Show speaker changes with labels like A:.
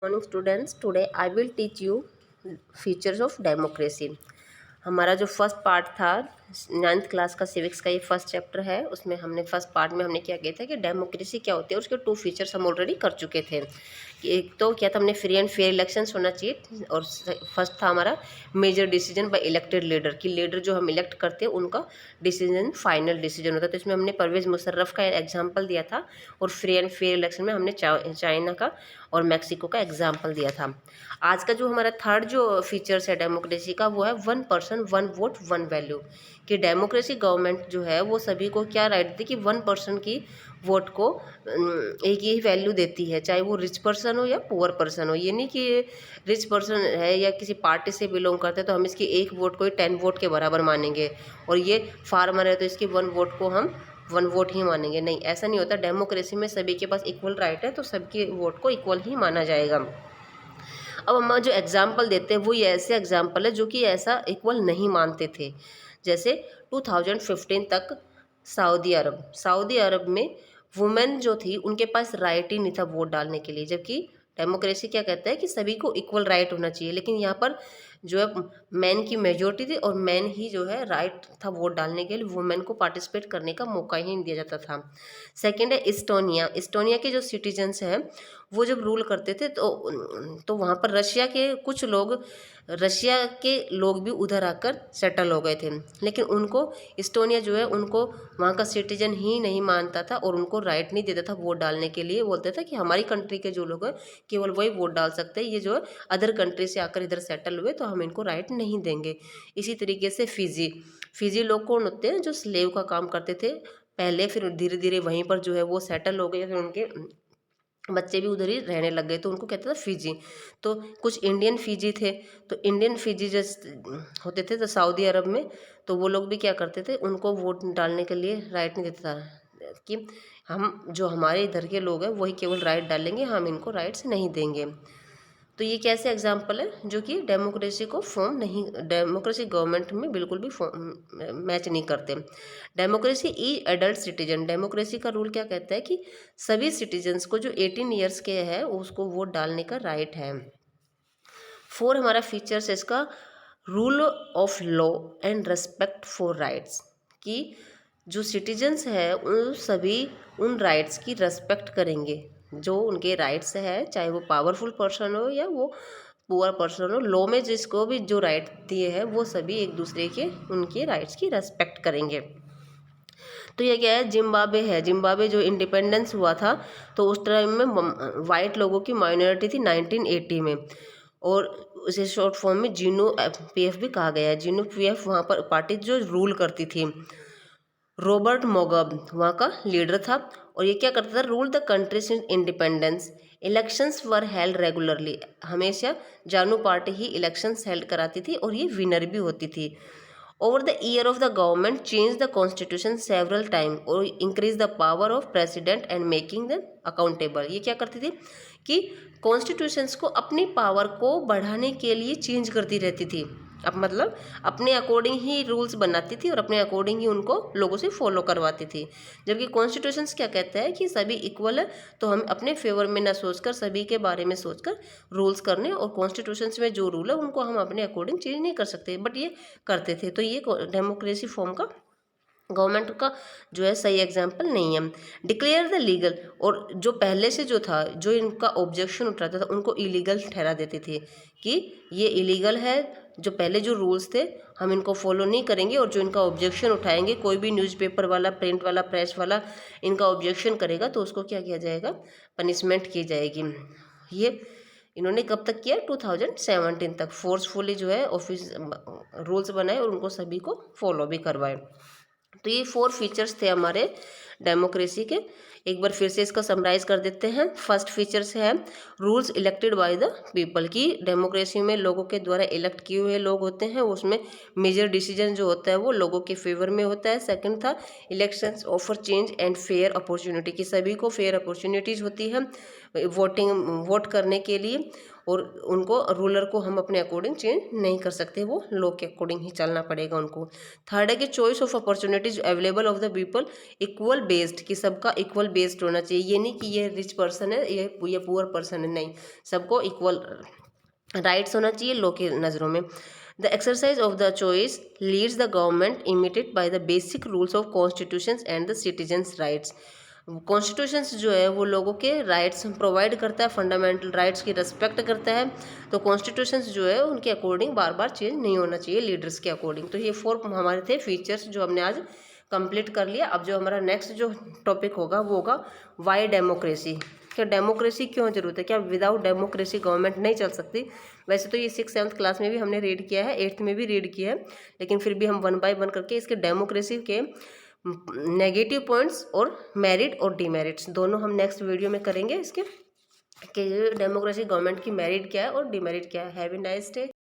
A: Morning students, today I will teach you features of democracy. हमारा जो first part था 9th class का civics का, ये फर्स्ट चैप्टर है। उसमें हमने फर्स्ट पार्ट में हमने क्या किया था कि डेमोक्रेसी क्या होती है, उसके 2 फीचर्स हम ऑलरेडी कर चुके थे। कि एक तो क्या था, हमने फ्री एंड फेयर इलेक्शंस होना चाहिए, और फर्स्ट था हमारा major decision by elected leader, कि लीडर जो हम इलेक्ट करते हैं उनका डिसीजन फाइनल डिसीजन होता है। तो इसमें हमने परवेज़ मुशर्रफ का एग्जाम्पल दिया था, और फ्री एंड फेयर इलेक्शन में हमने चाइना का और मैक्सिको का एग्जाम्पल दिया था। आज का जो हमारा थर्ड जो फीचर्स है डेमोक्रेसी का, वो है 1 पर्सन 1 वोट 1 वैल्यू। कि डेमोक्रेसी गवर्नमेंट जो है वो सभी को क्या राइट देती है कि 1 पर्सन की वोट को एक ही वैल्यू देती है, चाहे वो रिच पर्सन हो या पुअर पर्सन हो। ये नहीं कि रिच पर्सन है या किसी पार्टी से बिलोंग करते हैं तो हम इसकी एक वोट को ही 10 वोट के बराबर मानेंगे, और ये फार्मर है तो इसकी 1 वोट को हम 1 वोट ही मानेंगे। नहीं, ऐसा नहीं होता। डेमोक्रेसी में सभी के पास इक्वल राइट है, तो सबके वोट को इक्वल ही माना जाएगा। अब हम जो एग्जाम्पल देते हैं वो ये ऐसे एग्जाम्पल है जो कि ऐसा इक्वल नहीं मानते थे। जैसे 2015 तक सऊदी अरब में वुमेन जो थी उनके पास राइट ही नहीं था वोट डालने के लिए, जबकि डेमोक्रेसी क्या कहता है कि सभी को इक्वल राइट होना चाहिए। लेकिन यहाँ पर जो है मैन की मेजोरिटी थी, और मैन ही जो है राइट था वोट डालने के लिए, वुमेन को पार्टिसिपेट करने का मौका ही नहीं दिया जाता था। सेकेंड है इस्टोनिया के जो सिटीजन्स हैं वो जब रूल करते थे तो वहाँ पर रशिया के लोग भी उधर आकर सेटल हो गए थे। लेकिन उनको इस्टोनिया जो है उनको वहाँ का सिटीजन ही नहीं मानता था, और उनको राइट नहीं देता था वोट डालने के लिए। बोलता था कि हमारी कंट्री के जो लोग हैं केवल वही वोट डाल सकते हैं, ये जो है अदर कंट्री से आकर इधर सेटल हुए तो हम इनको राइट नहीं देंगे। इसी तरीके से फिजी लोग कौन होते हैं, जो स्लेव का काम करते थे पहले, फिर धीरे धीरे वहीं पर जो है वो सेटल हो गए, फिर उनके बच्चे भी उधर ही रहने लग गए, तो उनको कहते थे फिजी। तो कुछ इंडियन फिजी थे, तो इंडियन फिजी जैसे होते थे तो सऊदी अरब में, तो वो लोग भी क्या करते थे, उनको वोट डालने के लिए राइट नहीं देता था कि हम जो हमारे इधर के लोग हैं वही केवल राइट डालेंगे, हम इनको राइट्स नहीं देंगे। तो ये कैसे एग्जाम्पल है जो कि डेमोक्रेसी गवर्नमेंट में बिल्कुल भी मैच नहीं करते। डेमोक्रेसी ई एडल्ट सिटीजन, डेमोक्रेसी का रूल क्या कहता है कि सभी सिटीजन्स को जो 18 ईयर्स के है उसको वोट डालने का राइट है। 4 हमारा फीचर्स है इसका, rule of law and respect for rights, कि जो सिटीजन्स है उन सभी उन राइट्स की रेस्पेक्ट करेंगे। जो उनके राइट्स है, चाहे वो पावरफुल पर्सन हो या वो पुअर पर्सन हो, लॉ में जिसको भी जो राइट दिए हैं वो सभी एक दूसरे के उनके राइट्स की रेस्पेक्ट करेंगे। तो ये क्या है, जिम्बाब्वे जो इंडिपेंडेंस हुआ था तो उस टाइम में वाइट लोगों की माइनॉरिटी थी 1980 में, और उसे शॉर्ट फॉर्म में जीनू पीएफ भी कहा गया है। जीनू पीएफ वहाँ पर पार्टी जो रूल करती थी। रॉबर्ट मोगब वहाँ का लीडर था, और ये क्या करता था, rule the country since independence. Elections were held regularly, हमेशा जानू पार्टी ही इलेक्शंस हेल्ड कराती थी, और ये विनर भी होती थी। Over the year of the government change the constitution several time और increase the power of president and making them accountable. ये क्या करती थी कि कॉन्स्टिट्यूशंस को अपनी पावर को बढ़ाने के लिए चेंज करती रहती थी। अब मतलब अपने अकॉर्डिंग ही रूल्स बनाती थी और अपने अकॉर्डिंग ही उनको लोगों से फॉलो करवाती थी। जबकि कॉन्स्टिट्यूशंस क्या कहता है कि सभी इक्वल है, तो हम अपने फेवर में ना सोचकर सभी के बारे में सोचकर रूल्स करने, और कॉन्स्टिट्यूशंस में जो रूल है उनको हम अपने अकॉर्डिंग चेंज नहीं कर सकते, बट ये करते थे। तो ये डेमोक्रेसी फॉर्म का गवर्नमेंट का जो है सही एग्जाम्पल नहीं है। डिक्लेयर द लीगल, और जो पहले से जो था, जो इनका ऑब्जेक्शन उठाता था उनको इलीगल ठहरा देते थे कि ये इलीगल है, जो पहले जो रूल्स थे हम इनको फॉलो नहीं करेंगे, और जो इनका ऑब्जेक्शन उठाएंगे, कोई भी न्यूज़पेपर वाला, प्रिंट वाला, प्रेस वाला इनका ऑब्जेक्शन करेगा तो उसको क्या किया जाएगा, पनिशमेंट की जाएगी। ये इन्होंने कब तक किया, 2017 तक फोर्सफुली जो है ऑफिस रूल्स बनाए और उनको सभी को फॉलो भी करवाए। तो ये 4 फीचर्स थे हमारे डेमोक्रेसी के। एक बार फिर से इसको समराइज कर देते हैं। फर्स्ट फीचर्स है rules elected by the people, की डेमोक्रेसी में लोगों के द्वारा इलेक्ट किए हुए लोग होते हैं, उसमें मेजर डिसीजन जो होता है वो लोगों के फेवर में होता है। सेकंड था elections offer change and fair opportunity, की सभी को फेयर अपॉर्चुनिटीज़ होती है वोट करने के लिए, और उनको रूलर को हम अपने अकॉर्डिंग चेंज नहीं कर सकते, वो लॉ के अकॉर्डिंग ही चलना पड़ेगा उनको। थर्ड है कि choice of opportunities available of the people equal based, कि सबका इक्वल बेस्ड होना चाहिए। ये नहीं कि ये रिच पर्सन है, ये पुअर पर्सन है, नहीं, सबको इक्वल राइट्स होना चाहिए लॉ की नज़रों में। The exercise of the choice leads the government emitted by the basic rules of constitutions and the citizens rights. Constitutions जो है वो लोगों के राइट्स प्रोवाइड करता है, फंडामेंटल राइट्स की रिस्पेक्ट करता है। तो कॉन्स्टिट्यूशंस जो है उनके अकॉर्डिंग बार बार चेंज नहीं होना चाहिए लीडर्स के अकॉर्डिंग। तो ये 4 हमारे थे फीचर्स जो हमने आज कंप्लीट कर लिया। अब जो हमारा नेक्स्ट जो टॉपिक होगा वो होगा वाई डेमोक्रेसी। क्या डेमोक्रेसी क्यों जरूरत है, क्या विदाउट डेमोक्रेसी गवर्नमेंट नहीं चल सकती। वैसे तो ये 6th-7th क्लास में भी हमने रीड किया है, 8th में भी रीड किया है, लेकिन फिर भी हम 1 बाय 1 करके इसके डेमोक्रेसी के नेगेटिव पॉइंट्स और मेरिट और डीमेरिट्स दोनों हम नेक्स्ट वीडियो में करेंगे इसके, कि डेमोक्रेसी गवर्नमेंट की मेरिट क्या है और डीमेरिट क्या है। Have a nice day.